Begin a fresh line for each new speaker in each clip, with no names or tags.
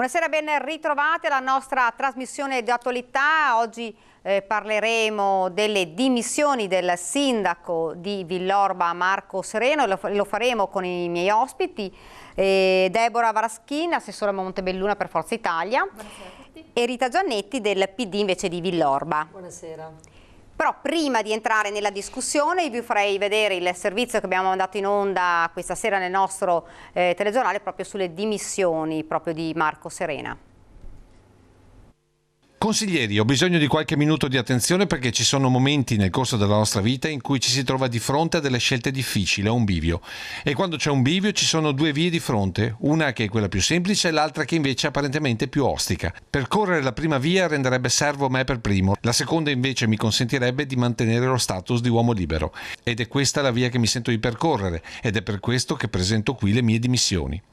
Buonasera, ben ritrovati alla nostra trasmissione di attualità. Oggi parleremo delle dimissioni del sindaco di Villorba Marco Sereno e lo faremo con i miei ospiti, Deborah Varaschin, assessore a Montebelluna per Forza Italia.
Buonasera a tutti.
E Rita Giannetti del PD invece di Villorba.
Buonasera.
Però prima di entrare nella discussione vi farei vedere il servizio che abbiamo mandato in onda questa sera nel nostro telegiornale proprio sulle dimissioni proprio di Marco Serena.
Consiglieri, ho bisogno di qualche minuto di attenzione perché ci sono momenti nel corso della nostra vita in cui ci si trova di fronte a delle scelte difficili, a un bivio. E quando c'è un bivio ci sono due vie di fronte, una che è quella più semplice e l'altra che invece è apparentemente più ostica. Percorrere la prima via renderebbe servo me per primo, la seconda invece mi consentirebbe di mantenere lo status di uomo libero. Ed è questa la via che mi sento di percorrere ed è per questo che presento qui le mie dimissioni.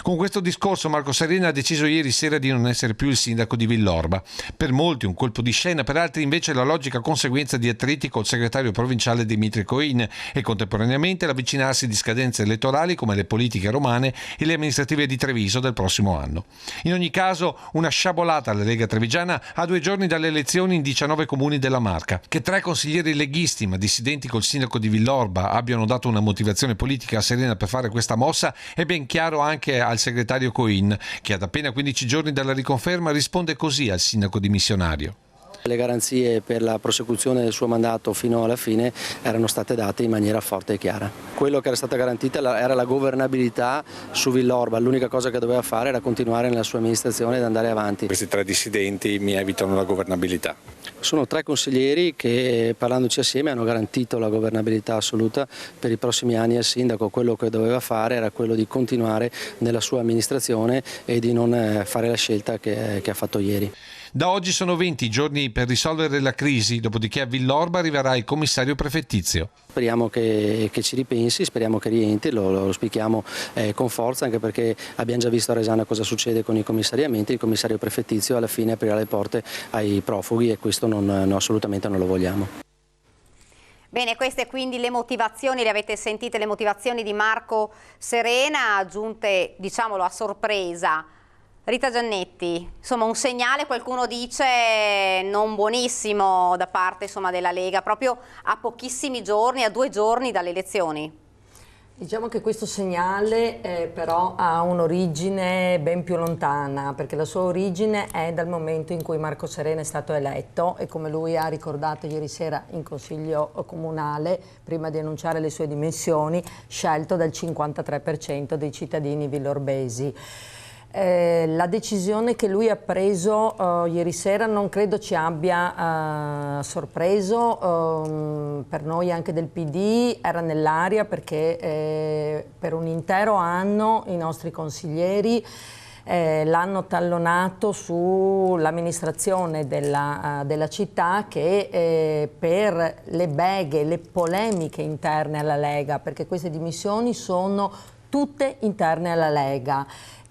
Con questo discorso Marco Serena ha deciso ieri sera di non essere più il sindaco di Villorba. Per molti un colpo di scena, per altri invece la logica conseguenza di attriti col segretario provinciale Dimitri Coin e contemporaneamente l'avvicinarsi di scadenze elettorali come le politiche romane e le amministrative di Treviso del prossimo anno. In ogni caso una sciabolata alla Lega Trevigiana a 2 giorni dalle elezioni in 19 comuni della Marca. Che 3 consiglieri leghisti ma dissidenti col sindaco di Villorba abbiano dato una motivazione politica a Serena per fare questa mossa è ben chiaro anche al segretario Coin, che ad appena 15 giorni dalla riconferma risponde così al sindaco dimissionario.
Le garanzie per la prosecuzione del suo mandato fino alla fine erano state date in maniera forte e chiara. Quello che era stata garantita era la governabilità su Villorba, l'unica cosa che doveva fare era continuare nella sua amministrazione ed andare avanti.
Questi 3 dissidenti mi evitano la governabilità.
Sono 3 consiglieri che parlandoci assieme hanno garantito la governabilità assoluta per i prossimi anni al sindaco. Quello che doveva fare era quello di continuare nella sua amministrazione e di non fare la scelta che ha fatto ieri.
Da oggi sono 20 giorni per risolvere la crisi, dopodiché a Villorba arriverà il commissario prefettizio.
Speriamo che ci ripensi, speriamo che rientri, lo auspichiamo con forza, anche perché abbiamo già visto a Resana cosa succede con i commissariamenti. Il commissario prefettizio alla fine aprirà le porte ai profughi e questo assolutamente non lo vogliamo.
Bene, queste quindi le motivazioni, le avete sentite, le motivazioni di Marco Serena, aggiunte diciamolo a sorpresa. Rita Giannetti, insomma un segnale, qualcuno dice, non buonissimo da parte insomma, della Lega, proprio a pochissimi giorni, a 2 giorni dalle elezioni.
Diciamo che questo segnale però ha un'origine ben più lontana, perché la sua origine è dal momento in cui Marco Serena è stato eletto e come lui ha ricordato ieri sera in Consiglio Comunale, prima di annunciare le sue dimissioni, scelto dal 53% dei cittadini villorbesi. La decisione che lui ha preso ieri sera non credo ci abbia sorpreso, per noi anche del PD era nell'aria perché per un intero anno i nostri consiglieri l'hanno tallonato sull'amministrazione della città che per le beghe, le polemiche interne alla Lega, perché queste dimissioni sono tutte interne alla Lega.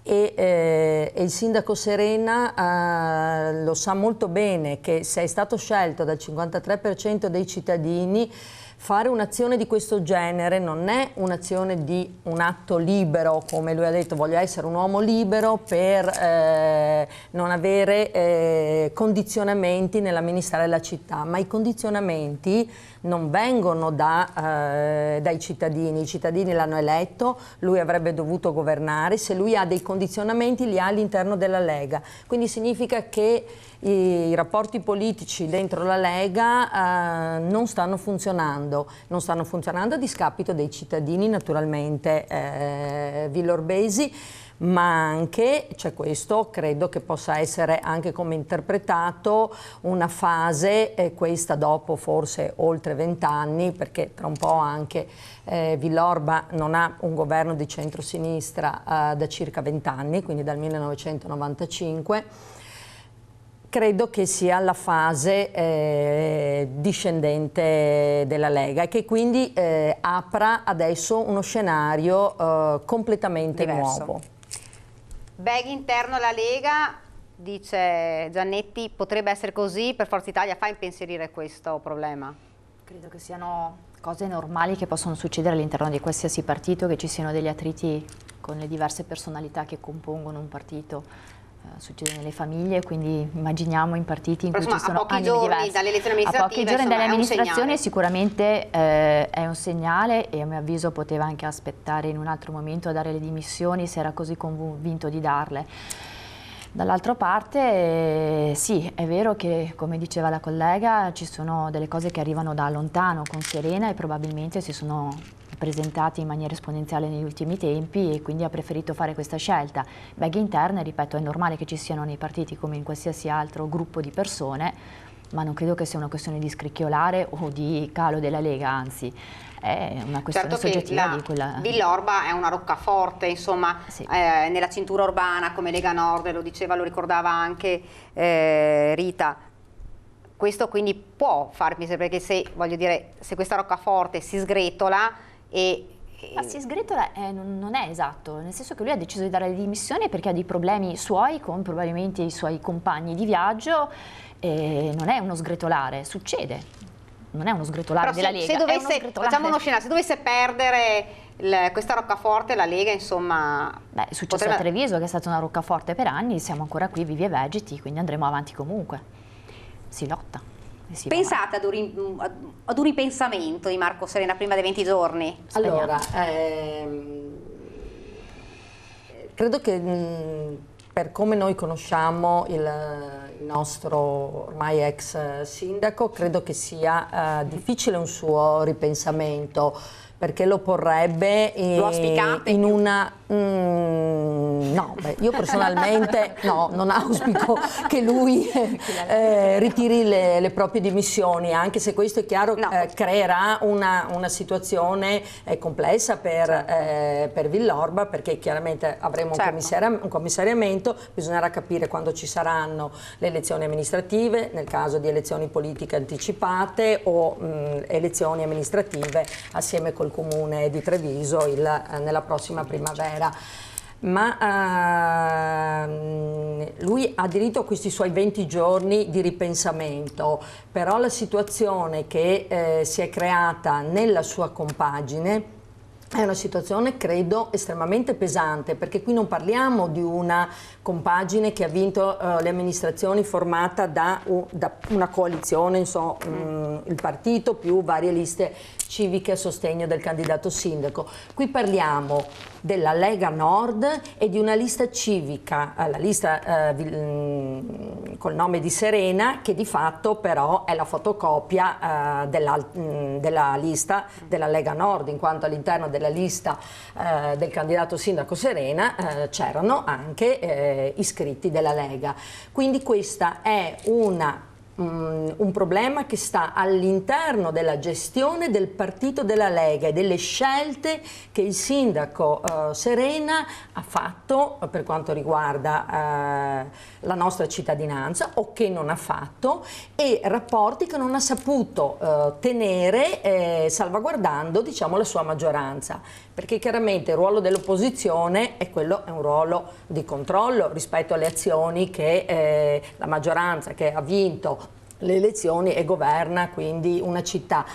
E il sindaco Serena lo sa molto bene che se è stato scelto dal 53% dei cittadini, fare un'azione di questo genere non è un'azione di un atto libero, come lui ha detto, voglio essere un uomo libero per non avere condizionamenti nell'amministrare la città, ma i condizionamenti non vengono dai cittadini, i cittadini l'hanno eletto, lui avrebbe dovuto governare, se lui ha dei condizionamenti li ha all'interno della Lega, quindi significa che i rapporti politici dentro la Lega non stanno funzionando a discapito dei cittadini naturalmente villorbesi, ma anche, cioè questo credo che possa essere anche come interpretato una fase, questa dopo forse oltre 20 anni, perché tra un po' anche Villorba non ha un governo di centrosinistra da circa 20 anni, quindi dal 1995, credo che sia la fase discendente della Lega e che quindi apra adesso uno scenario completamente
diverso.
Nuovo.
Bag interno alla Lega, dice Giannetti, potrebbe essere così, per Forza Italia fa impensierire questo problema?
Credo che siano cose normali che possono succedere all'interno di qualsiasi partito, che ci siano degli attriti con le diverse personalità che compongono un partito. succede nelle famiglie, quindi immaginiamo in partiti in cui ci sono
a pochi
animi
giorni
diversi.
dalle elezioni
A pochi
amministrative,
giorni
insomma,
dall'amministrazione sicuramente è un segnale, e a mio avviso poteva anche aspettare in un altro momento a dare le dimissioni se era così convinto di darle. Dall'altra parte sì, è vero che, come diceva la collega, ci sono delle cose che arrivano da lontano con Serena e probabilmente si sono presentati in maniera esponenziale negli ultimi tempi, e quindi ha preferito fare questa scelta. Beghe interne, ripeto, è normale che ci siano nei partiti come in qualsiasi altro gruppo di persone, ma non credo che sia una questione di scricchiolare o di calo della Lega, anzi è una questione soggettiva di quella.
Villorba è una roccaforte, insomma,
sì.
Nella cintura urbana come Lega Nord, lo diceva, lo ricordava anche Rita. Questo quindi può farmi, perché se, voglio dire, se questa roccaforte si sgretola
Ma si sgretola non è esatto, nel senso che lui ha deciso di dare le dimissioni perché ha dei problemi suoi con probabilmente i suoi compagni di viaggio, e non è uno sgretolare, succede, non è uno sgretolare della Lega.
Se dovesse, facciamo uno scenario, se dovesse perdere questa roccaforte, la Lega, insomma...
Beh, è successo a Treviso, che è stata una roccaforte per anni, siamo ancora qui vivi e vegeti, quindi andremo avanti comunque, si lotta.
Pensate ad un ripensamento di Marco Serena prima dei 20 giorni?
Allora, credo che per come noi conosciamo il nostro ormai ex sindaco, credo che sia difficile un suo ripensamento, perché lo porrebbe in una... no, io personalmente no, non auspico che lui ritiri le proprie dimissioni, anche se questo è chiaro creerà una situazione complessa per Villorba, perché chiaramente avremo un commissariamento, bisognerà capire quando ci saranno le elezioni amministrative, nel caso di elezioni politiche anticipate o elezioni amministrative assieme col Comune di Treviso nella prossima primavera. Ma lui ha diritto a questi suoi 20 giorni di ripensamento, però la situazione che si è creata nella sua compagine è una situazione, credo, estremamente pesante, perché qui non parliamo di una compagine che ha vinto le amministrazioni formata da una coalizione, insomma, il partito più varie liste civiche a sostegno del candidato sindaco. Qui parliamo della Lega Nord e di una lista civica, la lista col nome di Serena, che di fatto però è la fotocopia della lista della Lega Nord, in quanto all'interno della lista del candidato sindaco Serena c'erano anche iscritti della Lega. Quindi questa è un problema che sta all'interno della gestione del partito della Lega e delle scelte che il sindaco Serena ha fatto per quanto riguarda la nostra cittadinanza, o che non ha fatto, e rapporti che non ha saputo tenere salvaguardando, diciamo, la sua maggioranza, perché chiaramente il ruolo dell'opposizione è un ruolo di controllo rispetto alle azioni che la maggioranza che ha vinto le elezioni e governa quindi una città.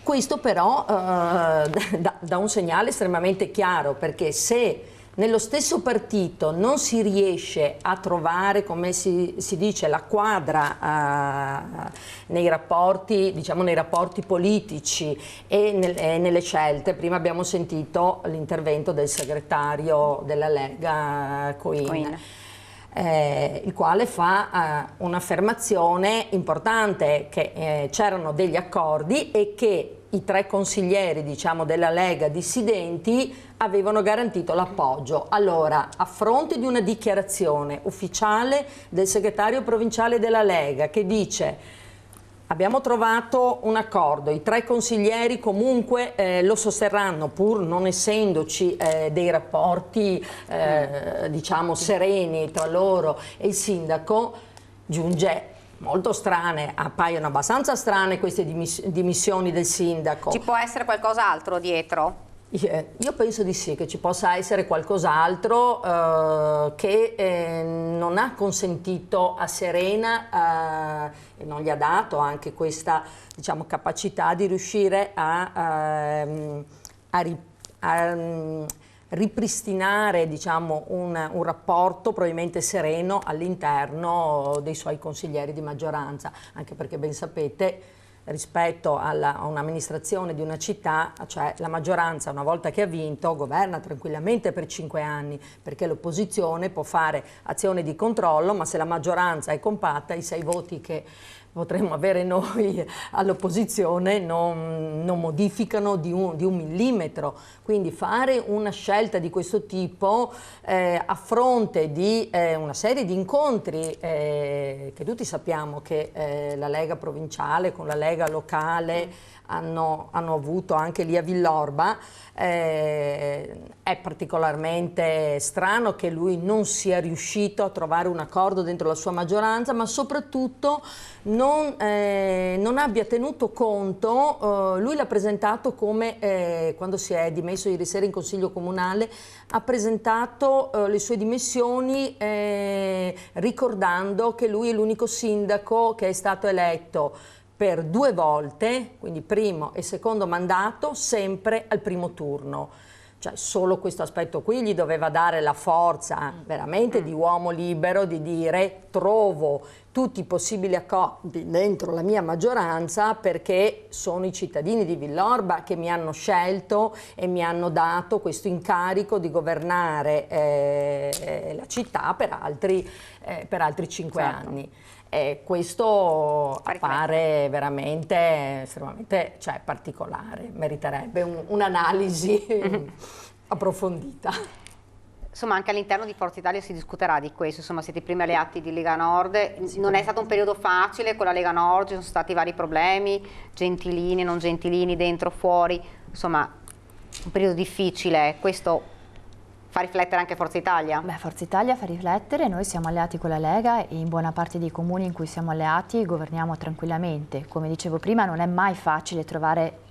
Questo però dà un segnale estremamente chiaro, perché se nello stesso partito non si riesce a trovare, come si dice, la quadra nei rapporti, diciamo, nei rapporti politici e nelle scelte. Prima abbiamo sentito l'intervento del segretario della Lega Coin, il quale fa un'affermazione importante, che c'erano degli accordi e che i 3 consiglieri, diciamo, della Lega dissidenti avevano garantito l'appoggio. Allora, a fronte di una dichiarazione ufficiale del segretario provinciale della Lega che dice: abbiamo trovato un accordo, i 3 consiglieri comunque lo sosterranno, pur non essendoci dei rapporti diciamo sereni tra loro e il sindaco, giunge molto strane, appaiono abbastanza strane queste dimissioni del sindaco.
Ci può essere qualcos'altro dietro?
Io penso di sì, che ci possa essere qualcos'altro che non ha consentito a Serena e non gli ha dato anche questa, diciamo, capacità di riuscire a ripristinare, diciamo, un rapporto probabilmente sereno all'interno dei suoi consiglieri di maggioranza, anche perché ben sapete, rispetto a un'amministrazione di una città, cioè la maggioranza una volta che ha vinto governa tranquillamente per 5 anni, perché l'opposizione può fare azione di controllo, ma se la maggioranza è compatta, i 6 voti che potremmo avere noi all'opposizione non modificano di un millimetro. Quindi fare una scelta di questo tipo a fronte di una serie di incontri che tutti sappiamo che la Lega provinciale con la Lega locale hanno avuto anche lì a Villorba, è particolarmente strano che lui non sia riuscito a trovare un accordo dentro la sua maggioranza, ma soprattutto non abbia tenuto conto, lui l'ha presentato come, quando si è dimesso ieri sera in Consiglio Comunale, ha presentato le sue dimissioni ricordando che lui è l'unico sindaco che è stato eletto per 2 volte, quindi primo e secondo mandato, sempre al primo turno. Cioè solo questo aspetto qui gli doveva dare la forza veramente di uomo libero di dire trovo tutti i possibili accordi dentro la mia maggioranza perché sono i cittadini di Villorba che mi hanno scelto e mi hanno dato questo incarico di governare la città per altri 5 anni. Questo appare veramente estremamente, cioè, particolare, meriterebbe un'analisi approfondita.
Insomma, anche all'interno di Forza Italia si discuterà di questo, insomma siete i primi alleati di Lega Nord, non è stato un periodo facile con la Lega Nord, ci sono stati vari problemi, gentilini, non gentilini, dentro, fuori, insomma un periodo difficile, questo fa riflettere anche Forza Italia?
Beh, Forza Italia fa riflettere, noi siamo alleati con la Lega e in buona parte dei comuni in cui siamo alleati governiamo tranquillamente. Come dicevo prima, non è mai facile trovare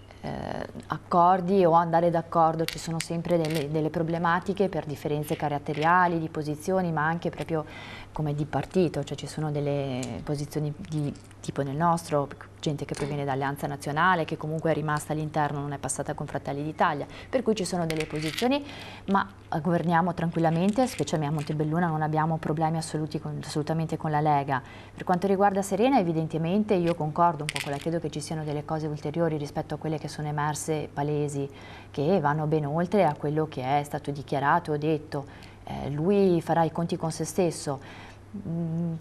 accordi o andare d'accordo, ci sono sempre delle problematiche per differenze caratteriali, di posizioni, ma anche proprio come di partito, cioè ci sono delle posizioni di tipo nel nostro, gente che proviene da Alleanza Nazionale, che comunque è rimasta all'interno, non è passata con Fratelli d'Italia, per cui ci sono delle posizioni, ma governiamo tranquillamente, specialmente a Montebelluna non abbiamo problemi assolutamente con la Lega. Per quanto riguarda Serena, evidentemente io concordo un po' con lei, credo che ci siano delle cose ulteriori rispetto a quelle che sono emerse palesi, che vanno ben oltre a quello che è stato dichiarato o detto. Lui farà i conti con se stesso.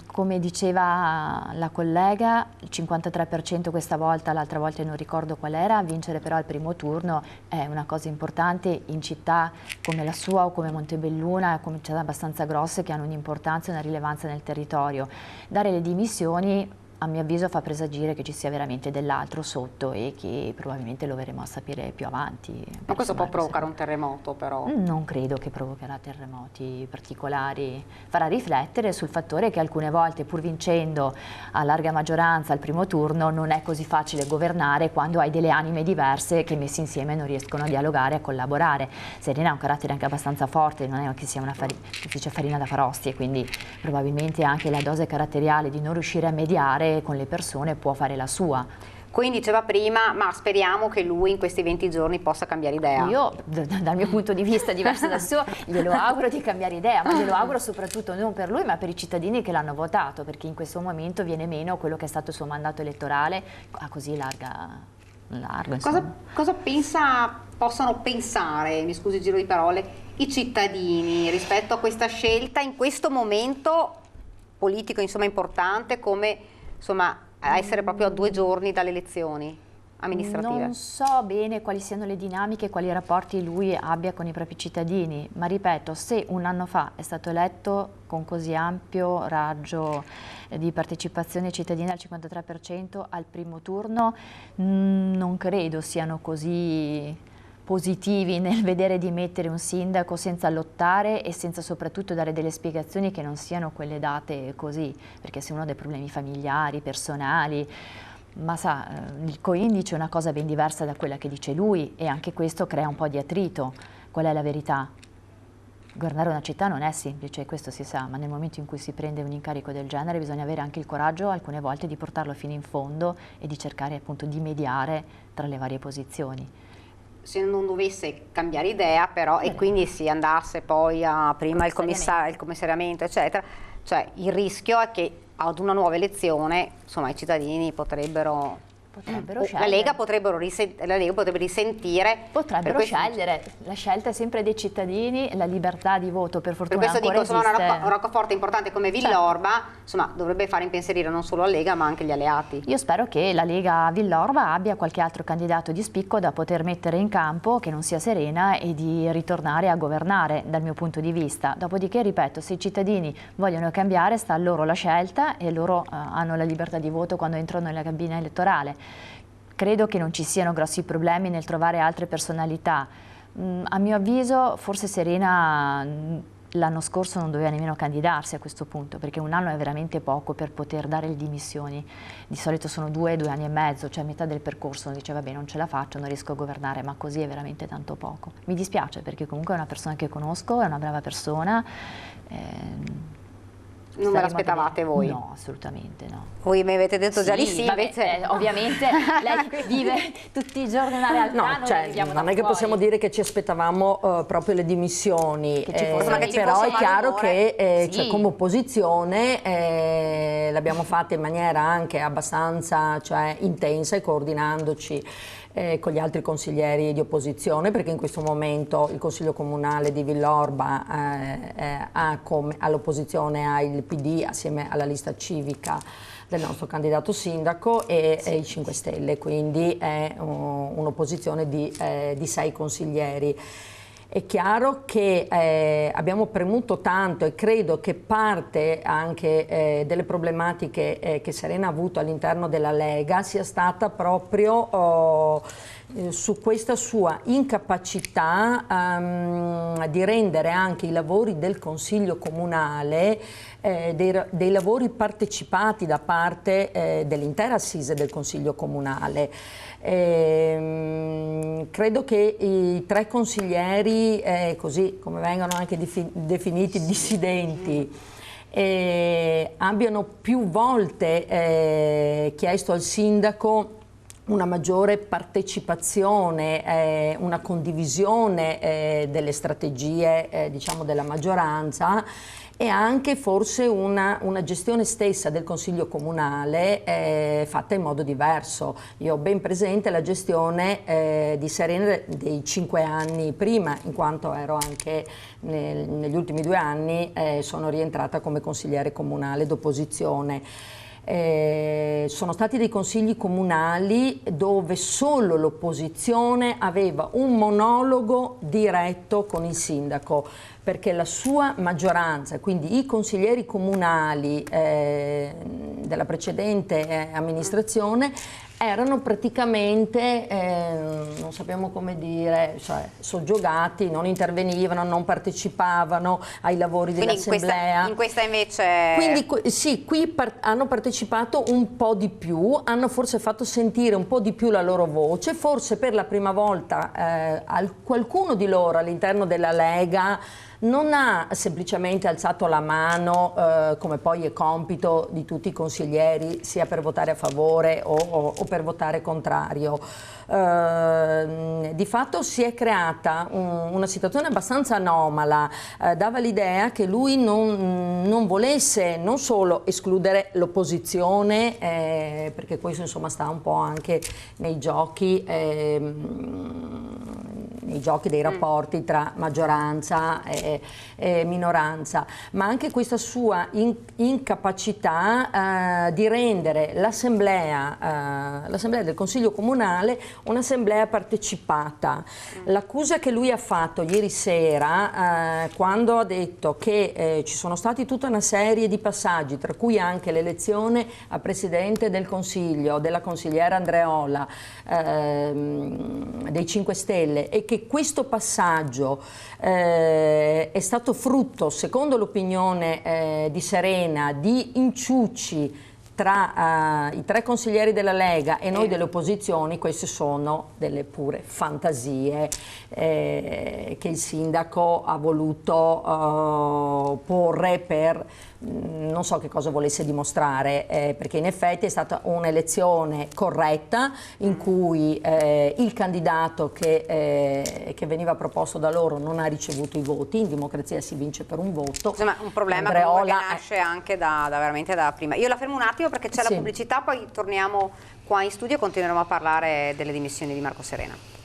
Come diceva la collega, il 53% questa volta, l'altra volta non ricordo qual era, vincere però al primo turno è una cosa importante in città come la sua o come Montebelluna, come città abbastanza grosse che hanno un'importanza e una rilevanza nel territorio. Dare le dimissioni a mio avviso fa presagire che ci sia veramente dell'altro sotto e che probabilmente lo verremo a sapere più avanti.
Ma questo può provocare un terremoto però?
Non credo che provocherà terremoti particolari, farà riflettere sul fattore che alcune volte pur vincendo a larga maggioranza al primo turno non è così facile governare quando hai delle anime diverse che messe insieme non riescono a dialogare, a collaborare. Serena ha un carattere anche abbastanza forte, non è che sia farina da fare ostie, quindi probabilmente anche la dose caratteriale di non riuscire a mediare con le persone può fare la sua.
Quindi diceva prima, ma speriamo che lui in questi 20 giorni possa cambiare idea.
Io, dal mio punto di vista diverso dal suo, glielo auguro di cambiare idea, ma glielo auguro soprattutto non per lui, ma per i cittadini che l'hanno votato, perché in questo momento viene meno quello che è stato il suo mandato elettorale a così largo.
Cosa possano pensare, mi scusi il giro di parole, i cittadini rispetto a questa scelta in questo momento politico, insomma, importante come, insomma, a essere proprio a 2 giorni dalle elezioni amministrative?
Non so bene quali siano le dinamiche, quali rapporti lui abbia con i propri cittadini, ma ripeto, se un anno fa è stato eletto con così ampio raggio di partecipazione cittadina al 53% al primo turno, non credo siano così positivi nel vedere di mettere un sindaco senza lottare e senza soprattutto dare delle spiegazioni che non siano quelle date così, perché se uno ha dei problemi familiari, personali, ma sa, il coindice è una cosa ben diversa da quella che dice lui e anche questo crea un po' di attrito. Qual è la verità? Governare una città non è semplice, questo si sa, ma nel momento in cui si prende un incarico del genere bisogna avere anche il coraggio alcune volte di portarlo fino in fondo e di cercare appunto di mediare tra le varie posizioni.
se non dovesse cambiare idea però e quindi si andasse poi a prima il commissariamento eccetera, cioè il rischio è che ad una nuova elezione insomma i cittadini potrebbero
scegliere.
la Lega potrebbe risentire.
Potrebbero scegliere, la scelta è sempre dei cittadini, la libertà di voto per fortuna
per questo
ancora
dico,
esiste.
una roccaforte importante come Villorba, insomma, dovrebbe fare impensierire non solo la Lega ma anche gli alleati.
Io spero che la Lega Villorba abbia qualche altro candidato di spicco da poter mettere in campo, che non sia Serena, e di ritornare a governare dal mio punto di vista. Dopodiché, ripeto, se i cittadini vogliono cambiare sta a loro la scelta e loro hanno la libertà di voto quando entrano nella cabina elettorale. Credo che non ci siano grossi problemi nel trovare altre personalità. A mio avviso forse Serena l'anno scorso non doveva nemmeno candidarsi a questo punto, perché un anno è veramente poco per poter dare le dimissioni. Di solito sono 2 anni e mezzo, cioè a metà del percorso uno dice vabbè non ce la faccio, non riesco a governare, ma così è veramente tanto poco. Mi dispiace perché comunque è una persona che conosco, è una brava persona.
Non ve l'aspettavate voi?
No, assolutamente no.
Voi mi avete detto già di sì,
vabbè,
invece...
ovviamente lei vive tutti i giorni una realtà,
no, cioè, non è che possiamo dire che ci aspettavamo proprio le dimissioni, però è chiaro che cioè, come opposizione l'abbiamo fatta in maniera anche abbastanza intensa e coordinandoci con gli altri consiglieri di opposizione, perché in questo momento il Consiglio Comunale di Villorba ha all'opposizione il PD assieme alla lista civica del nostro candidato sindaco e i 5 Stelle, quindi è un'opposizione di 6 consiglieri. È chiaro che abbiamo premuto tanto e credo che parte anche delle problematiche che Serena ha avuto all'interno della Lega sia stata proprio su questa sua incapacità di rendere anche i lavori del Consiglio Comunale dei lavori partecipati da parte dell'intera assise del Consiglio Comunale. Credo che i 3 consiglieri, così come vengono anche definiti dissidenti, abbiano più volte chiesto al sindaco una maggiore partecipazione, una condivisione delle strategie diciamo della maggioranza e anche forse una gestione stessa del Consiglio Comunale fatta in modo diverso. Io ho ben presente la gestione di Serena dei 5 anni prima, in quanto ero anche negli ultimi 2 anni sono rientrata come consigliere comunale d'opposizione. Sono stati dei consigli comunali dove solo l'opposizione aveva un monologo diretto con il sindaco, perché la sua maggioranza, quindi i consiglieri comunali della precedente amministrazione, erano praticamente, non sappiamo come dire, cioè, soggiogati, non intervenivano, non partecipavano ai lavori dell'assemblea.
In questa invece...
Quindi sì, qui hanno partecipato un po' di più, hanno forse fatto sentire un po' di più la loro voce, forse per la prima volta qualcuno di loro all'interno della Lega non ha semplicemente alzato la mano, come poi è compito di tutti i consiglieri, sia per votare a favore o per votare contrario. Di fatto si è creata una situazione abbastanza anomala, dava l'idea che lui non volesse non solo escludere l'opposizione, perché questo insomma sta un po' anche nei giochi dei rapporti tra maggioranza e minoranza, ma anche questa sua incapacità di rendere l'assemblea del Consiglio Comunale un'assemblea partecipata. L'accusa che lui ha fatto ieri sera, quando ha detto che ci sono stati tutta una serie di passaggi, tra cui anche l'elezione a Presidente del Consiglio della consigliera Andreola dei 5 Stelle, e che questo passaggio è stato frutto, secondo l'opinione di Serena, di inciuci tra i 3 consiglieri della Lega e noi delle opposizioni, queste sono delle pure fantasie che il sindaco ha voluto porre per non so che cosa volesse dimostrare, perché in effetti è stata un'elezione corretta in cui il candidato che veniva proposto da loro non ha ricevuto i voti. In democrazia si vince per un voto.
Insomma, un problema che nasce anche veramente da prima. Io la fermo un attimo perché c'è la pubblicità, poi torniamo qua in studio e continueremo a parlare delle dimissioni di Marco Serena.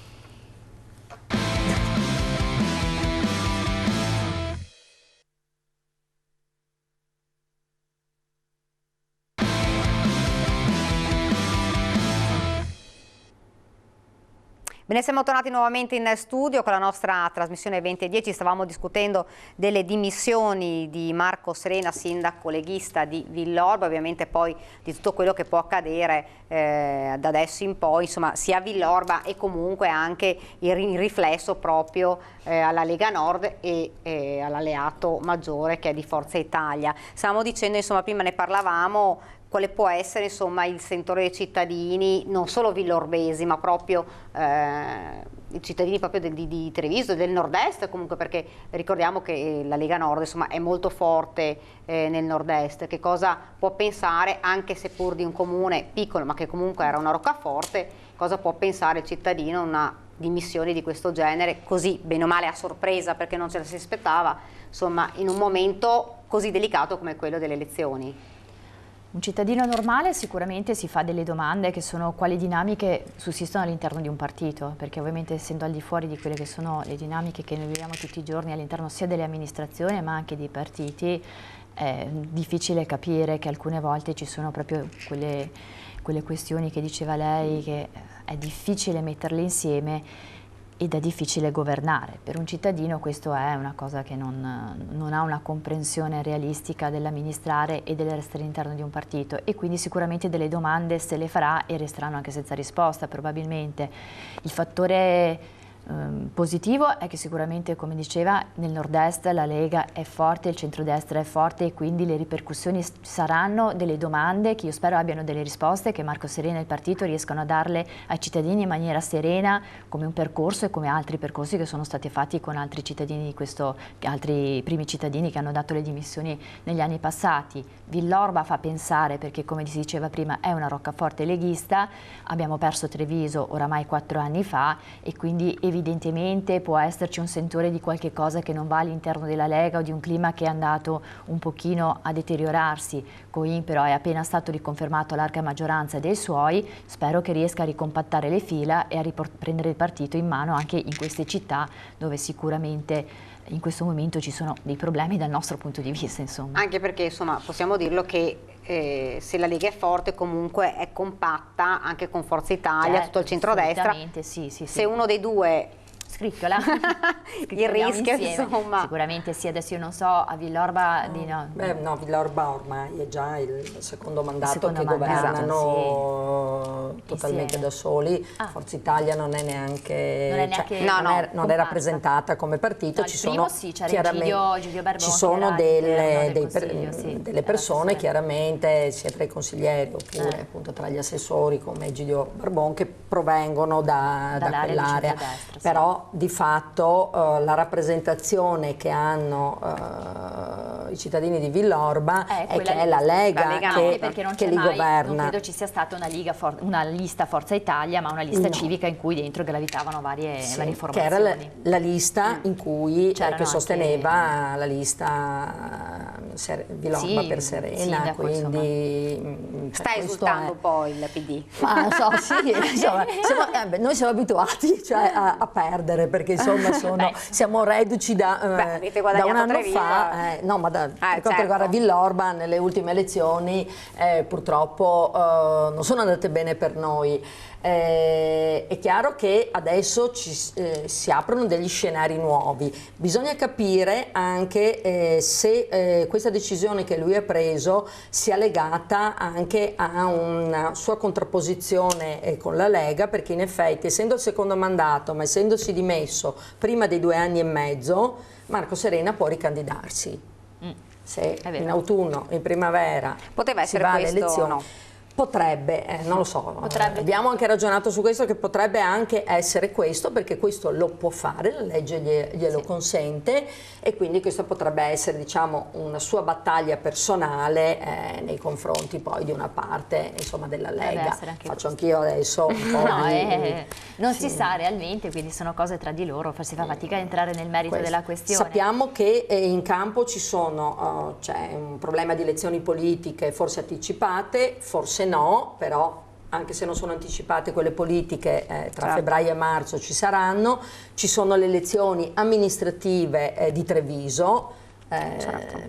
Bene, siamo tornati nuovamente in studio con la nostra trasmissione 20:10. Stavamo discutendo delle dimissioni di Marco Serena, sindaco leghista di Villorba, ovviamente poi di tutto quello che può accadere da adesso in poi, insomma, sia a Villorba e comunque anche il riflesso proprio alla Lega Nord e all'alleato maggiore che è di Forza Italia. Stavamo dicendo, insomma, prima ne parlavamo, quale può essere, insomma, il sentore dei cittadini, non solo villorbesi, ma proprio i cittadini proprio di Treviso, del nord-est comunque, perché ricordiamo che la Lega Nord, insomma, è molto forte nel nord-est. Che cosa può pensare, anche seppur di un comune piccolo, ma che comunque era una roccaforte, cosa può pensare il cittadino a una dimissioni di questo genere, così bene o male a sorpresa perché non ce la si aspettava, insomma, in un momento così delicato come quello delle elezioni?
Un cittadino normale sicuramente si fa delle domande che sono quali dinamiche sussistono all'interno di un partito, perché ovviamente essendo al di fuori di quelle che sono le dinamiche che noi viviamo tutti i giorni all'interno sia delle amministrazioni ma anche dei partiti, è difficile capire che alcune volte ci sono proprio quelle questioni che diceva lei, che è difficile metterle insieme ed è difficile governare. Per un cittadino questo è una cosa che non ha una comprensione realistica dell'amministrare e dell'essere all'interno di un partito, e quindi sicuramente delle domande se le farà e resteranno anche senza risposta probabilmente. Il fattore positivo è che sicuramente, come diceva, nel nord-est la Lega è forte, il centrodestra è forte, e quindi le ripercussioni saranno delle domande che io spero abbiano delle risposte, che Marco Serena e il partito riescano a darle ai cittadini in maniera serena, come un percorso e come altri percorsi che sono stati fatti con altri cittadini di altri primi cittadini che hanno dato le dimissioni negli anni passati. Villorba fa pensare, perché come si diceva prima è una roccaforte leghista, abbiamo perso Treviso oramai 4 anni fa e quindi evidentemente può esserci un sentore di qualche cosa che non va all'interno della Lega o di un clima che è andato un pochino a deteriorarsi. Coin però è appena stato riconfermato a larga maggioranza dei suoi, spero che riesca a ricompattare le fila e a riprendere il partito in mano anche in queste città dove sicuramente in questo momento ci sono dei problemi dal nostro punto di vista, insomma.
Anche perché, insomma, possiamo dirlo che se la Lega è forte comunque è compatta anche con Forza Italia, tutto il centrodestra.
Sì.
Se uno dei due
scricchiola,
il rischio, insomma.
Sicuramente sì, adesso io non so a Villorba di no.
No, Villorba ormai è già il secondo mandato che governano totalmente da soli. Forza Italia non è neanche, non è rappresentata come partito.
No,
ci sono
chiaramente Giulio Barbon,
ci sono delle persone chiaramente sia tra i consiglieri oppure appunto tra gli assessori come Giulio Barbon che provengono da quell'area, però di fatto la rappresentazione che hanno i cittadini di Villorba è che è la Lega che li governa.
Non credo ci sia stata una lista Forza Italia, ma una lista civica in cui dentro gravitavano varie formazioni.
Che era la lista in cui che sosteneva la lista Villorba per Serena, quindi
sta esultando poi il PD.
Ma so, insomma, noi siamo abituati a perdere, perché insomma siamo reduci da un anno fa, no, ma per quanto riguarda Villorba nelle ultime elezioni purtroppo non sono andate bene per noi. È chiaro che adesso si aprono degli scenari nuovi, bisogna capire anche se questa decisione che lui ha preso sia legata anche a una sua contrapposizione con la Lega, perché in effetti essendo il secondo mandato ma essendosi dimesso prima dei 2 anni e mezzo, Marco Serena può ricandidarsi. se in autunno, in primavera
poteva essere
si va alle
questo
elezioni.
o no?
Potrebbe, non lo so, abbiamo anche ragionato su questo, che potrebbe anche essere questo, perché questo lo può fare, la legge glielo consente, e quindi questa potrebbe essere, diciamo, una sua battaglia personale nei confronti poi di una parte, insomma, della Lega. Faccio anch'io adesso un po'
non si sa realmente, quindi sono cose tra di loro, si fa fatica a entrare nel merito della questione.
Sappiamo che in campo c'è un problema di elezioni politiche forse anticipate, forse no, però anche se non sono anticipate quelle politiche, tra febbraio e marzo ci saranno. Ci sono le elezioni amministrative di Treviso.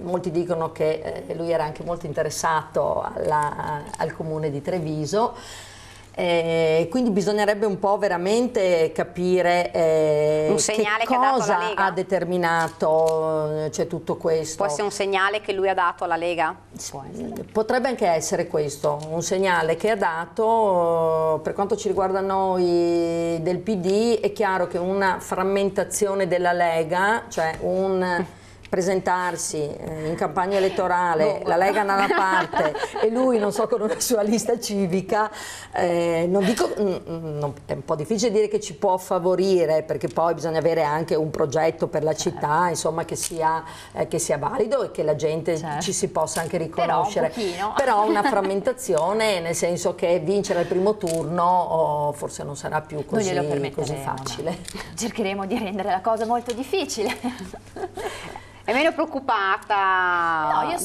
Molti dicono che lui era anche molto interessato al comune di Treviso. Quindi bisognerebbe un po' veramente capire
un segnale
che
cosa
ha dato alla Lega. Ha determinato tutto questo.
Può essere un segnale che lui ha dato alla Lega?
Potrebbe anche essere questo, un segnale che ha dato. Per quanto ci riguarda noi del PD, è chiaro che una frammentazione della Lega, cioè un presentarsi in campagna elettorale, la Lega da una parte e lui, non so, con una sua lista civica, non dico, è un po' difficile dire che ci può favorire, perché poi bisogna avere anche un progetto per la città, insomma, che sia valido e che la gente ci si possa anche riconoscere. Però una frammentazione, nel senso che vincere al primo turno forse non sarà più così facile.
Cercheremo di rendere la cosa molto difficile.
È meno preoccupata?
No, io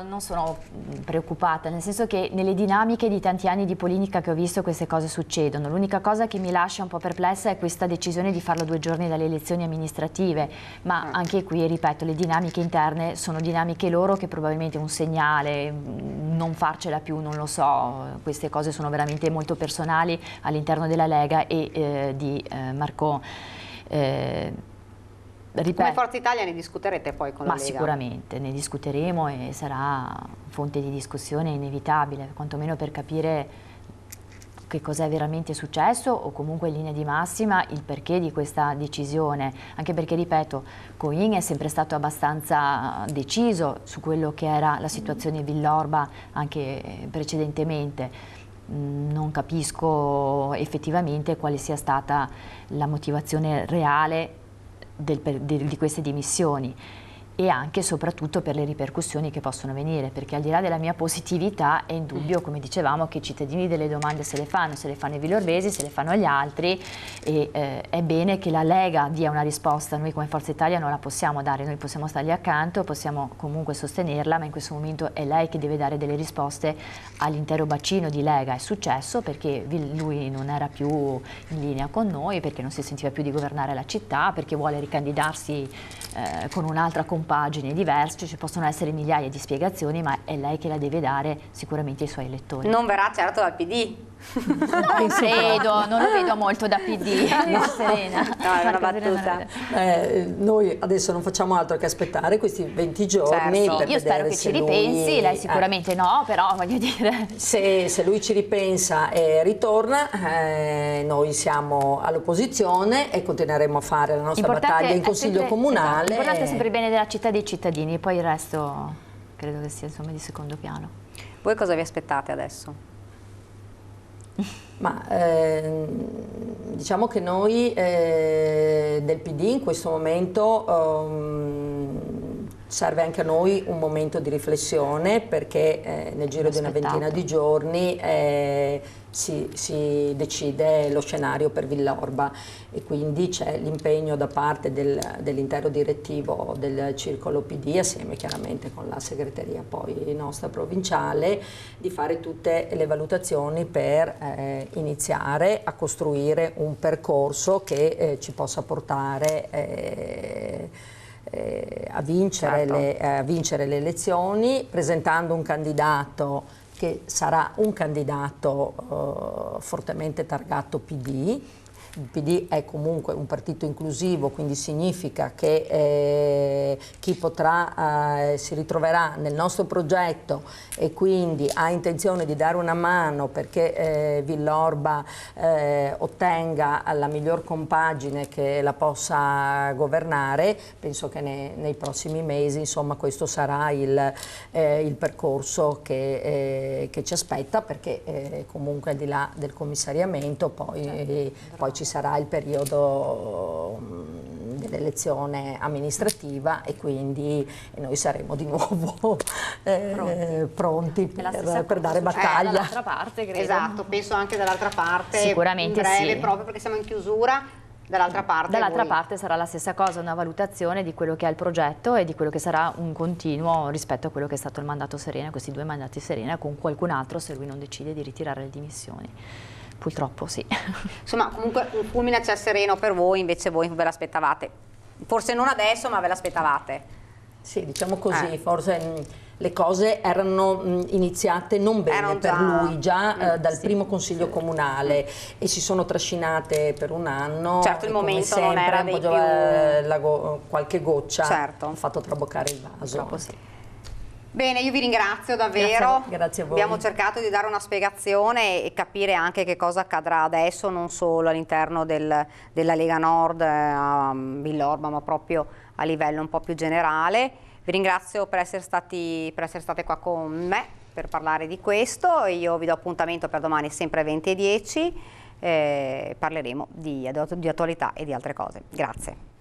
non sono preoccupata, nel senso che nelle dinamiche di tanti anni di politica che ho visto queste cose succedono. L'unica cosa che mi lascia un po' perplessa è questa decisione di farlo 2 giorni dalle elezioni amministrative, ma anche qui, ripeto, le dinamiche interne sono dinamiche loro, che probabilmente un segnale, non farcela più, non lo so, queste cose sono veramente molto personali all'interno della Lega e di Marco.
Come Forza Italia ne discuterete poi con la Lega?
Ma sicuramente ne discuteremo e sarà fonte di discussione inevitabile, quantomeno per capire che cos'è veramente successo, o comunque in linea di massima il perché di questa decisione, anche perché, ripeto, Coin è sempre stato abbastanza deciso su quello che era la situazione Villorba anche precedentemente. Non capisco effettivamente quale sia stata la motivazione reale di queste dimissioni, e anche e soprattutto per le ripercussioni che possono venire, perché al di là della mia positività è indubbio, come dicevamo, che i cittadini delle domande se le fanno i vilorbesi, se le fanno agli altri, e è bene che la Lega dia una risposta. Noi come Forza Italia non la possiamo dare, noi possiamo stargli accanto, possiamo comunque sostenerla, ma in questo momento è lei che deve dare delle risposte all'intero bacino di Lega. È successo perché lui non era più in linea con noi, perché non si sentiva più di governare la città, perché vuole ricandidarsi con un'altra compagine diverse. Ci possono essere migliaia di spiegazioni, ma è lei che la deve dare sicuramente ai suoi elettori.
Non verrà certo dal PD.
Non credo, non lo vedo molto da PD. Serena.
No, è una battuta.
Noi adesso non facciamo altro che aspettare questi 20 giorni. Per
io spero che ci ripensi, lei sicuramente no, però voglio dire.
Se lui ci ripensa e ritorna, noi siamo all'opposizione e continueremo a fare la nostra battaglia in Consiglio Comunale.
L'importante è sempre il bene della città e dei cittadini, poi il resto credo che sia, insomma, di secondo piano.
Voi cosa vi aspettate adesso?
Ma diciamo che noi del PD in questo momento serve anche a noi un momento di riflessione, perché nel giro di una ventina di giorni si decide lo scenario per Villorba, e quindi c'è l'impegno da parte dell'intero direttivo del circolo PD, assieme chiaramente con la segreteria poi nostra provinciale, di fare tutte le valutazioni per iniziare a costruire un percorso che ci possa portare a vincere le elezioni, presentando un candidato che sarà un candidato fortemente targato PD, il PD è comunque un partito inclusivo, quindi significa che chi potrà si ritroverà nel nostro progetto e quindi ha intenzione di dare una mano perché Villorba ottenga la miglior compagine che la possa governare, penso che nei prossimi mesi insomma questo sarà il percorso che ci aspetta, perché comunque al di là del commissariamento poi ci sarà il periodo dell'elezione amministrativa e quindi noi saremo di nuovo pronti per dare battaglia.
Dall'altra parte, credo.
Esatto, penso anche dall'altra parte,
sicuramente
in breve,
sì.
proprio perché siamo in chiusura. Dall'altra parte
sarà la stessa cosa, una valutazione di quello che è il progetto e di quello che sarà un continuo rispetto a quello che è stato il mandato Serena, questi 2 mandati Serena, con qualcun altro se lui non decide di ritirare le dimissioni. Purtroppo sì.
Insomma, comunque un fulmine a ciel sereno per voi, invece voi ve l'aspettavate. Forse non adesso, ma ve l'aspettavate.
Sì, diciamo così, forse le cose erano iniziate non bene per lui già dal primo consiglio comunale e si sono trascinate per un anno.
Certo, il momento
sempre,
non era dei più...
qualche goccia
certo.
ha fatto traboccare il vaso.
Purtroppo sì. Bene, io vi ringrazio davvero.
Grazie a voi.
Abbiamo cercato di dare una spiegazione e capire anche che cosa accadrà adesso, non solo all'interno della Lega Nord a Villorba, ma proprio a livello un po' più generale. Vi ringrazio per essere state qua con me per parlare di questo. Io vi do appuntamento per domani sempre 20:10. Parleremo di attualità e di altre cose. Grazie.